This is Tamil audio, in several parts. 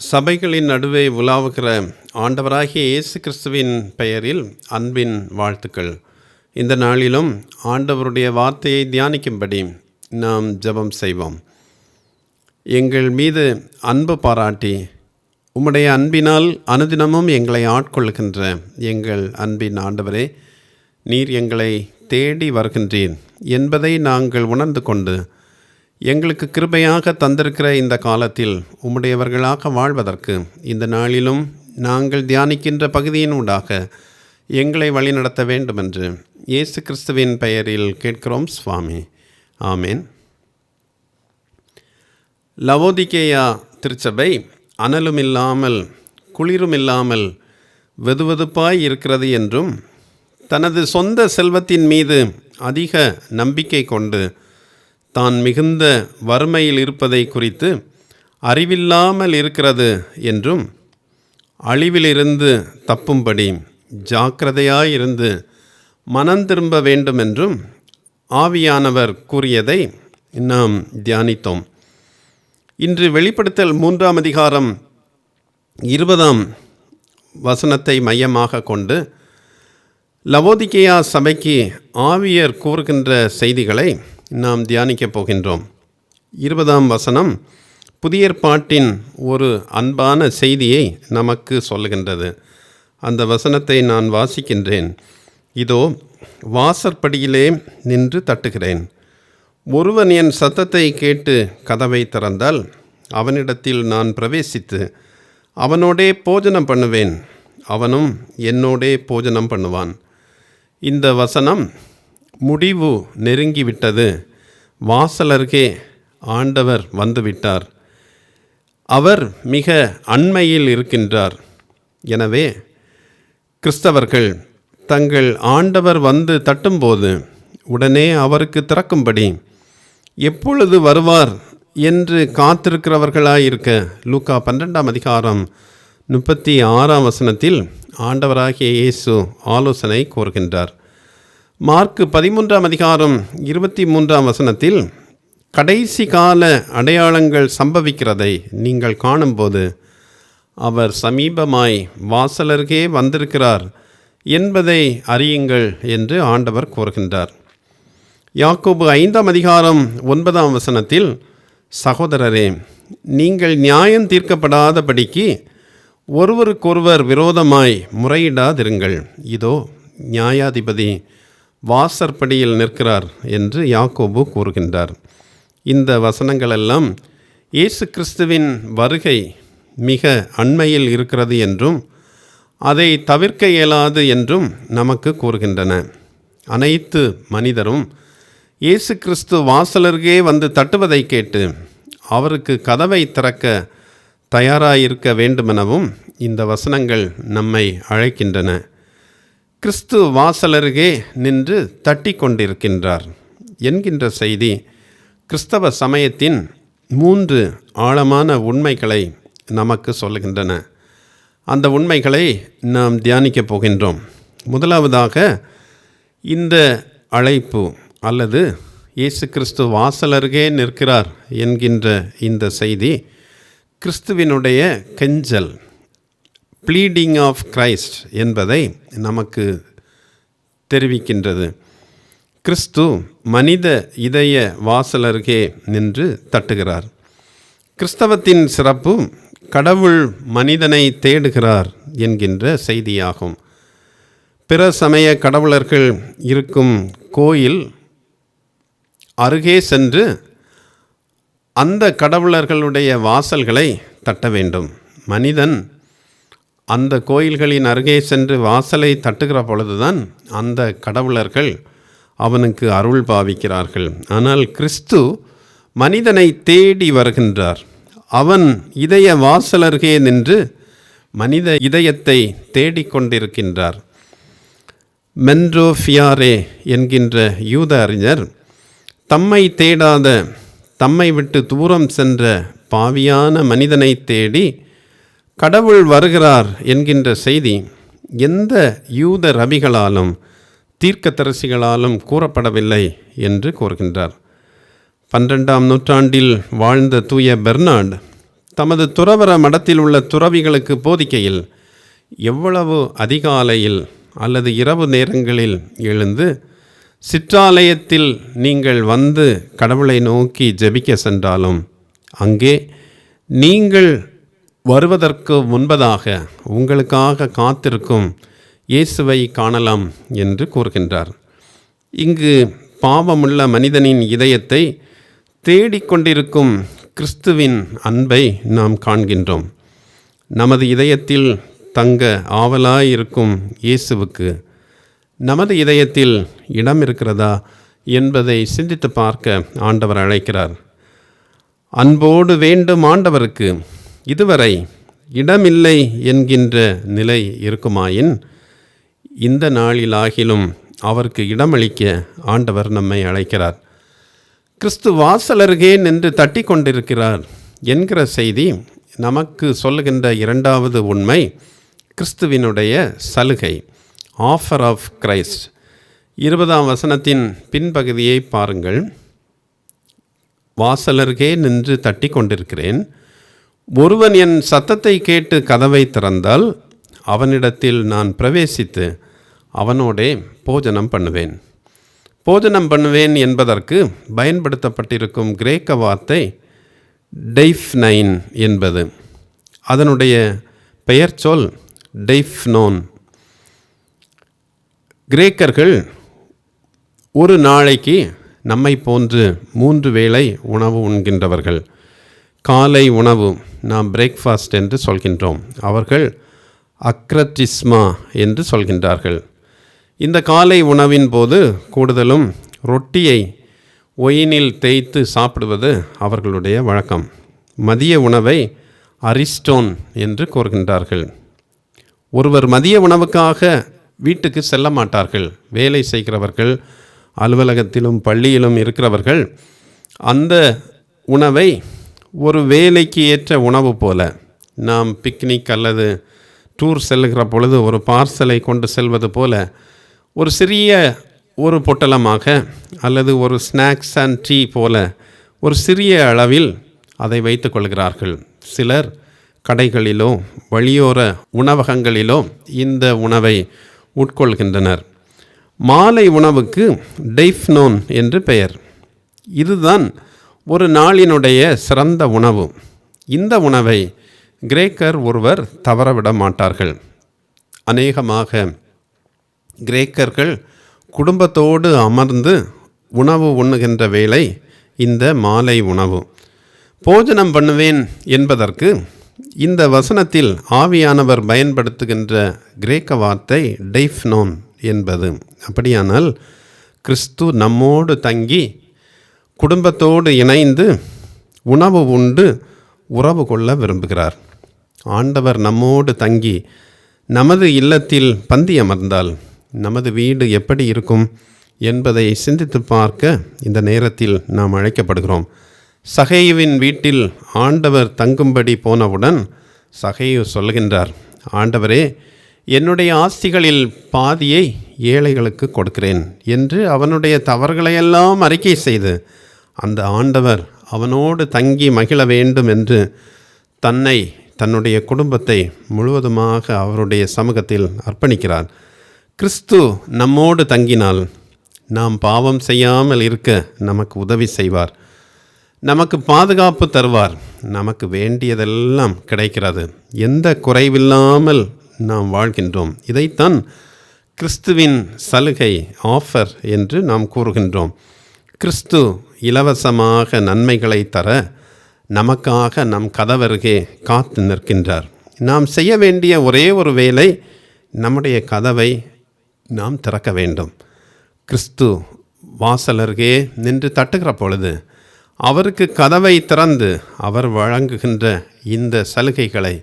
சபைகளின் நடுவே உலாவுகிற ஆண்டவராகிய இயேசு கிறிஸ்துவின் பெயரில் அன்பின் வாழ்த்துக்கள். இந்த நாளிலும் ஆண்டவருடைய வார்த்தையை தியானிக்கும்படி நாம் ஜெபம் செய்வோம். எங்கள் மீது அன்பு பாராட்டி உம்முடைய அன்பினால் அனுதினமும் எங்களை ஆட்கொள்கின்ற எங்கள் அன்பின் ஆண்டவரே, நீர் எங்களை தேடி வருகின்றீர் என்பதை நாங்கள் உணர்ந்து கொண்டு எங்களுக்கு கிருபையாக தந்திருக்கிற இந்த காலத்தில் உம்முடையவர்களாக வாழ்வதற்கு இந்த நாளிலும் நாங்கள் தியானிக்கின்ற பகுதியினூடாக எங்களை வழிநடத்த வேண்டுமென்று இயேசு கிறிஸ்துவின் பெயரில் கேட்கிறோம் சுவாமி. ஆமேன். லவோதிகேயா திருச்சபை அனலுமில்லாமல் குளிருமில்லாமல் வெதுவெதுப்பாய் இருக்கிறது என்றும் தனது சொந்த செல்வத்தின் மீது அதிக நம்பிக்கை கொண்டு தான் மிகுந்த வறுமையில் இருப்பதை குறித்து அறிவில்லாமல் இருக்கிறது என்றும் அழிவிலிருந்து தப்பும்படி ஜாக்கிரதையாயிருந்து மனம் திரும்ப வேண்டுமென்றும் ஆவியானவர் கூறியதை நாம் தியானித்தோம். இன்று வெளிப்படுத்தல் 3ஆம் அதிகாரம் 20ஆம் வசனத்தை மையமாக கொண்டு லவோதிகேயா சபைக்கு ஆவியர் கூறுகின்ற செய்திகளை நாம் தியானிக்கப் போகின்றோம். 20ஆம் வசனம் புதிய ஏற்பாட்டின் ஒரு அன்பான செய்தியை நமக்கு சொல்லுகின்றது. அந்த வசனத்தை நான் வாசிக்கின்றேன். இதோ வாசற்படியிலே நின்று தட்டுகிறேன். ஒருவன் என் சத்தத்தை கேட்டு கதவை திறந்தால் அவனிடத்தில் நான் பிரவேசித்து அவனோடே போஜனம் பண்ணுவேன், அவனும் என்னோடே போஜனம் பண்ணுவான். இந்த வசனம் முடிவு நெருங்கிவிட்டது. வாசலருகே ஆண்டவர் வந்துவிட்டார். அவர் மிக அண்மையில் இருக்கின்றார். எனவே கிறிஸ்தவர்கள் தங்கள் ஆண்டவர் வந்து தட்டும்போது உடனே அவருக்கு திறக்கும்படி எப்பொழுது வருவார் என்று காத்திருக்கிறவர்களாயிருக்க லூக்கா 12ஆம் அதிகாரம் 36ஆம் வசனத்தில் ஆண்டவராகிய இயேசு ஆலோசனை கூறுகின்றார். மார்க்கு 13ஆம் அதிகாரம் 23ஆம் வசனத்தில் கடைசி கால அடையாளங்கள் சம்பவிக்கிறதை நீங்கள் காணும்போது அவர் சமீபமாய் வாசலருகே வந்திருக்கிறார் என்பதை அறியுங்கள் என்று ஆண்டவர் கூறுகின்றார். யாக்கோபு 5ஆம் அதிகாரம் 9ஆம் வசனத்தில் சகோதரரே, நீங்கள் நியாயம் தீர்க்கப்படாதபடிக்கு ஒருவருக்கொருவர் விரோதமாய் முறையிடாதிருங்கள், இதோ நியாயாதிபதி வாசற்படியில் நிற்கிறார் என்று யாக்கோபு கூறுகின்றார். இந்த வசனங்களெல்லாம் இயேசு கிறிஸ்துவின் வருகை மிக அண்மையில் இருக்கிறது என்றும் அதை தவிர்க்க இயலாது என்றும் நமக்கு கூறுகின்றன. அனைத்து மனிதரும் இயேசு கிறிஸ்து வாசலருகே வந்து தட்டுவதை கேட்டு அவருக்கு கதவை திறக்க தயாராயிருக்க வேண்டுமெனவும் இந்த வசனங்கள் நம்மை அழைக்கின்றன. கிறிஸ்து வாசலருகே நின்று தட்டி கொண்டிருக்கின்றார் என்கின்ற செய்தி கிறிஸ்தவ சமயத்தின் 3 ஆழமான உண்மைகளை நமக்கு சொல்லுகின்றன. அந்த உண்மைகளை நாம் தியானிக்கப் போகின்றோம். முதலாவதாக, இந்த அழைப்பு அல்லது இயேசு கிறிஸ்து வாசலருகே நிற்கிறார் என்கின்ற இந்த செய்தி கிறிஸ்துவினுடைய கெஞ்சல், ப்ளீடிங் ஆஃப் கிரைஸ்ட் என்பதை நமக்கு தெரிவிக்கின்றது. கிறிஸ்து மனித இதய வாசலருகே நின்று தட்டுகிறார். கிறிஸ்தவத்தின் சிறப்பு கடவுள் மனிதனை தேடுகிறார் என்கின்ற செய்தியாகும். பிற சமய கடவுளர்கள் இருக்கும் கோயில் அருகே சென்று அந்த கடவுளர்களுடைய வாசல்களை தட்ட வேண்டும். மனிதன் அந்த கோயில்களின் அருகே சென்று வாசலை தட்டுகிற பொழுதுதான் அந்த கடவுளர்கள் அவனுக்கு அருள் பாவிக்கிறார்கள். ஆனால் கிறிஸ்து மனிதனை தேடி வருகின்றார். அவன் இதய வாசலருகே நின்று மனித இதயத்தை தேடிக்கொண்டிருக்கின்றார். மென்ட்ரோஃபியாரே என்கின்ற யூத அறிஞர் தம்மை தேடாத, தம்மை விட்டு தூரம் சென்ற பாவியான மனிதனை தேடி கடவுள் வருகிறார் என்கின்ற செய்தி எந்த யூத ரபிகளாலும் தீர்க்கதரிசிகளாலும் கூறப்படவில்லை என்று கூறுகின்றார். 12ஆம் நூற்றாண்டில் வாழ்ந்த தூய பெர்னார்ட் தமது துறவற மடத்தில் உள்ள துறவிகளுக்கு போதிக்கையில் எவ்வளவு அதிகாலையில் அல்லது இரவு நேரங்களில் எழுந்து சிற்றாலயத்தில் நீங்கள் வந்து கடவுளை நோக்கி ஜெபிக்க சென்றாலும் அங்கே நீங்கள் வருவதற்கு முன்பதாக உங்களுக்காக காத்திருக்கும் இயேசுவை காணலாம் என்று கூறுகின்றார். இங்கு பாவமுள்ள மனிதனின் இதயத்தை தேடிக்கொண்டிருக்கும் கிறிஸ்துவின் அன்பை நாம் காண்கின்றோம். நமது இதயத்தில் தங்க ஆவலாயிருக்கும் இயேசுவுக்கு நமது இதயத்தில் இடம் இருக்கிறதா என்பதை சிந்தித்து பார்க்க ஆண்டவர் அழைக்கிறார். அன்போடு வேண்டும் ஆண்டவருக்கு இதுவரை இடமில்லை என்கின்ற நிலை இருக்குமாயின் இந்த நாளிலாகிலும் அவருக்கு இடமளிக்க ஆண்டவர் நம்மை அழைக்கிறார். கிறிஸ்து வாசலருகே நின்று தட்டி கொண்டிருக்கிறார் என்கிற செய்தி நமக்கு சொல்லுகின்ற இரண்டாவது உண்மை கிறிஸ்துவினுடைய சலுகை, ஆஃபர் ஆஃப் கிரைஸ்ட். 20ஆம் வசனத்தின் பின்பகுதியை பாருங்கள். வாசலருகே நின்று தட்டி கொண்டிருக்கிறேன். ஒருவன் என் சத்தத்தை கேட்டு கதவை திறந்தால் அவனிடத்தில் நான் பிரவேசித்து அவனோடே போஜனம் பண்ணுவேன். போஜனம் பண்ணுவேன் என்பதற்கு பயன்படுத்தப்பட்டிருக்கும் கிரேக்க வார்த்தை டெய்ஃப்னைன் என்பது. அதனுடைய பெயர் சொல் டெய்ஃப்னோன். கிரேக்கர்கள் ஒரு நாளைக்கு நம்மை போன்று 3 வேளை உணவு உண்கின்றவர்கள். காலை உணவு நாம் பிரேக்ஃபாஸ்ட் என்று சொல்கின்றோம், அவர்கள் அக்ரட்டிஸ்மா என்று சொல்கின்றார்கள். இந்த காலை உணவின் போது கூடுதலும் ரொட்டியை ஒயினில் தேய்த்து சாப்பிடுவது அவர்களுடைய வழக்கம். மதிய உணவை அரிஸ்டோன் என்று கூறுகின்றார்கள். ஒருவர் மதிய உணவுக்காக வீட்டுக்கு செல்ல மாட்டார்கள். வேலை செய்கிறவர்கள், அலுவலகத்திலும் பள்ளியிலும் இருக்கிறவர்கள் அந்த உணவை ஒரு வேலைக்கு ஏற்ற உணவு போல, நாம் பிக்னிக் அல்லது டூர் செல்கிற பொழுது ஒரு பார்சலை கொண்டு செல்வது போல ஒரு சிறிய ஒரு பொட்டலமாக அல்லது ஒரு ஸ்நாக்ஸ் அண்ட் டீ போல ஒரு சிறிய அளவில் அதை வைத்து கொள்கிறார்கள். சிலர் கடைகளிலோ வழியோர உணவகங்களிலோ இந்த உணவை உட்கொள்கின்றனர். மாலை உணவுக்கு டெய்ஃப்னோன் என்று பெயர். இதுதான் ஒரு நாளினுடைய சிறந்த உணவு. இந்த உணவை கிரேக்கர் ஒருவர் தவறவிட மாட்டார்கள். அநேகமாக கிரேக்கர்கள் குடும்பத்தோடு அமர்ந்து உணவு உண்ணுகின்ற வேளை இந்த மாலை உணவு. போஜனம் பண்ணுவேன் என்பதற்கு இந்த வசனத்தில் ஆவியானவர் பயன்படுத்துகின்ற கிரேக்க வார்த்தை டெய்ஃப்னோன் என்பது. அப்படியானால் கிறிஸ்து நம்மோடு தங்கி குடும்பத்தோடு இணைந்து உணவு உண்டு உறவு கொள்ள விரும்புகிறார். ஆண்டவர் நம்மோடு தங்கி நமது இல்லத்தில் பந்தி அமர்ந்தால் நமது வீடு எப்படி இருக்கும் என்பதை சிந்தித்து பார்க்க இந்த நேரத்தில் நாம் அழைக்கப்படுகிறோம். சகேயுவின் வீட்டில் ஆண்டவர் தங்கும்படி போனவுடன் சகேயு சொல்கின்றார், ஆண்டவரே, என்னுடைய ஆஸ்திகளில் பாதியை ஏழைகளுக்கு கொடுக்கிறேன் என்று அவனுடைய தவறுகளையெல்லாம் அறிக்கை செய்து அந்த ஆண்டவர் அவனோடு தங்கி மகிழ வேண்டும் என்று தன்னுடைய குடும்பத்தை முழுவதுமாக அவருடைய சமூகத்தில் அர்ப்பணிக்கிறார். கிறிஸ்து நம்மோடு தங்கினால் நாம் பாவம் செய்யாமல் இருக்க நமக்கு உதவி செய்வார், நமக்கு பாதுகாப்பு தருவார், நமக்கு வேண்டியதெல்லாம் கிடைக்கிறது, எந்த குறைவில்லாமல் நாம் வாழ்கின்றோம். இதைத்தான் கிறிஸ்துவின் சலுகை, ஆஃபர் என்று நாம் கூறுகின்றோம். கிறிஸ்து இலவசமாக நன்மைகளை தர நமக்காக நம் கதவருகே காத்து நிற்கின்றார். நாம் செய்ய வேண்டிய ஒரே ஒரு வேலை, நம்முடைய கதவை நாம் திறக்க வேண்டும். கிறிஸ்து வாசலருகே நின்று தட்டுகிற பொழுது அவருக்கு கதவை திறந்து அவர் வழங்குகின்ற இந்த சலுகைகளை,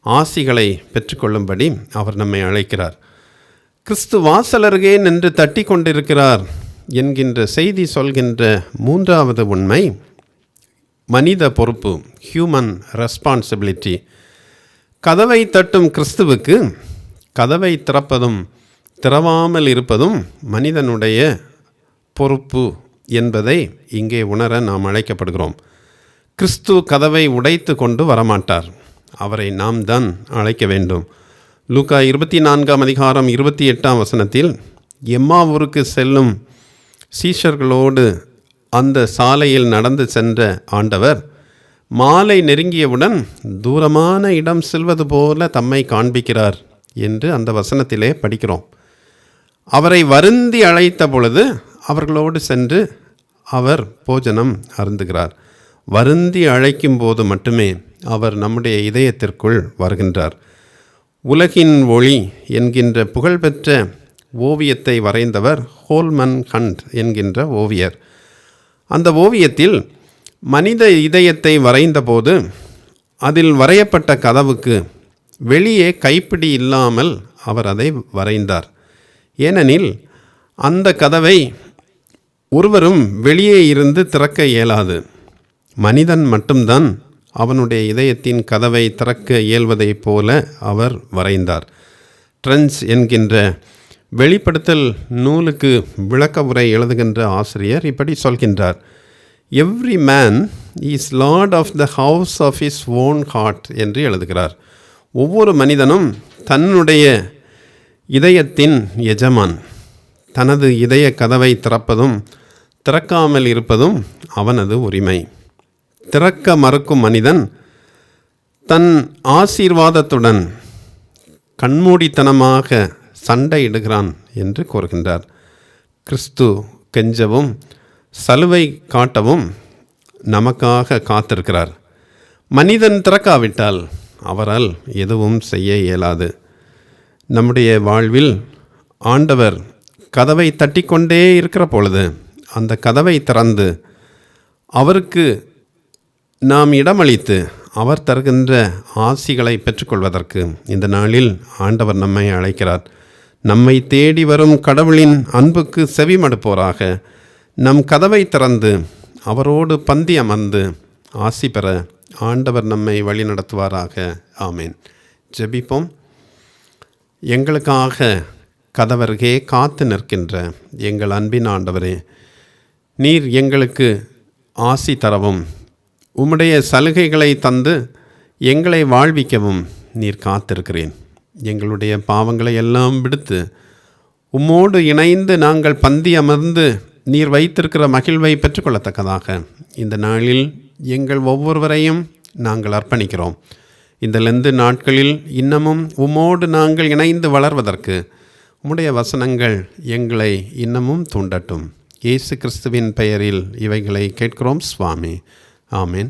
ஆசிகளை பெற்றுக்கொள்ளும்படி அவர் நம்மை அழைக்கிறார். கிறிஸ்து வாசலருகே நின்று தட்டி கொண்டிருக்கிறார் என்கின்ற செய்தி சொல்கின்ற மூன்றாவது உண்மை மனித பொறுப்பு, ஹியூமன் ரெஸ்பான்சிபிலிட்டி. கதவை தட்டும் கிறிஸ்துவுக்கு கதவை திறப்பதும் திறவாமல் இருப்பதும் மனிதனுடைய பொறுப்பு என்பதை இங்கே உணர நாம் அழைக்கப்படுகிறோம். கிறிஸ்து கதவை உடைத்து கொண்டு வரமாட்டார். அவரை நாம் தான் அழைக்க வேண்டும். லூக்கா 24:28 எம்மாவூருக்கு செல்லும் சீஷர்களோடு அந்த சாலையில் நடந்து சென்ற ஆண்டவர் மாலை நெருங்கியவுடன் தூரமான இடம் செல்வது போல தம்மை காண்பிக்கிறார் என்று அந்த வசனத்திலே படிக்கிறோம். அவரை வருந்தி அழைத்த பொழுது அவர்களோடு சென்று அவர் போஜனம் அருந்துகிறார். வருந்தி அழைக்கும் போது மட்டுமே அவர் நம்முடைய இதயத்திற்குள் வருகின்றார். உலகின் ஒளி என்கின்ற புகழ்பெற்ற ஓவியத்தை வரைந்தவர் ஹோல்மன் ஹண்ட் என்கின்ற ஓவியர். அந்த ஓவியத்தில் மனித இதயத்தை வரைந்தபோது அதில் வரையப்பட்ட கதவுக்கு வெளியே கைப்பிடி இல்லாமல் அவர் அதை வரைந்தார். ஏனெனில் அந்த கதவை ஒருவரும் வெளியே இருந்து திறக்க இயலாது. மனிதன் மட்டும்தான் அவனுடைய இதயத்தின் கதவை திறக்க இயல்வதைப் போல அவர் வரைந்தார். ட்ரென்ச் என்கின்ற வெளிப்படுத்தல் நூலுக்கு விளக்க உரை எழுதுகின்ற ஆசிரியர் இப்படி சொல்கின்றார்: every man is lord of the house of his own heart என்று எழுதுகிறார். ஒவ்வொரு மனிதனும் தன்னுடைய இதயத்தின் எஜமான். தனது இதய கதவை திறப்பதும் திறக்காமல் இருப்பதும் அவனது உரிமை. திறக்க மறுக்கும் மனிதன் தன் ஆசீர்வாதத்துடன் கண்மூடித்தனமாக சண்டையிடுகிறான் என்று கூறுகின்றார். கிறிஸ்து கெஞ்சவும் சலுவை காட்டவும் நமக்காக காத்திருக்கிறார். மனிதன் திறக்காவிட்டால் அவரால் எதுவும் செய்ய இயலாது. நம்முடைய வாழ்வில் ஆண்டவர் கதவை தட்டிக்கொண்டே இருக்கிற பொழுது அந்த கதவை திறந்து அவருக்கு நாம் இடமளித்து அவர் தருகின்ற ஆசிகளை பெற்றுக்கொள்வதற்கு இந்த நாளில் ஆண்டவர் நம்மை அழைக்கிறார். நம்மை தேடி வரும் கடவுளின் அன்புக்கு செவிமடுப்போராக நம் கதவை திறந்து அவரோடு பந்தி அமர்ந்து ஆசி பெற ஆண்டவர் நம்மை வழி நடத்துவாராக. ஆமேன். ஜெபிப்போம். எங்களுக்காக கதவருகே காத்து நிற்கின்ற எங்கள் அன்பின் ஆண்டவரே, நீர் எங்களுக்கு ஆசி தரவும் உம்முடைய சலுகைகளை தந்து எங்களை வாழ்விக்கவும் நீர் காத்திருக்கிறேன். எங்களுடைய பாவங்களை எல்லாம் விடுத்து உம்மோடு இணைந்து நாங்கள் பந்தி அமர்ந்து நீர் வைத்திருக்கிற மகிழ்வை பெற்றுக்கொள்ளத்தக்கதாக இந்த நாளில் எங்கள் ஒவ்வொருவரையும் நாங்கள் அர்ப்பணிக்கிறோம். இந்த லெந்து நாட்களில் இன்னமும் உம்மோடு நாங்கள் இணைந்து வளர்வதற்கு உம்முடைய வசனங்கள் எங்களை இன்னமும் தூண்டட்டும். இயேசு கிறிஸ்துவின் பெயரில் இவைகளை கேட்கிறோம் சுவாமி. ஆமேன்.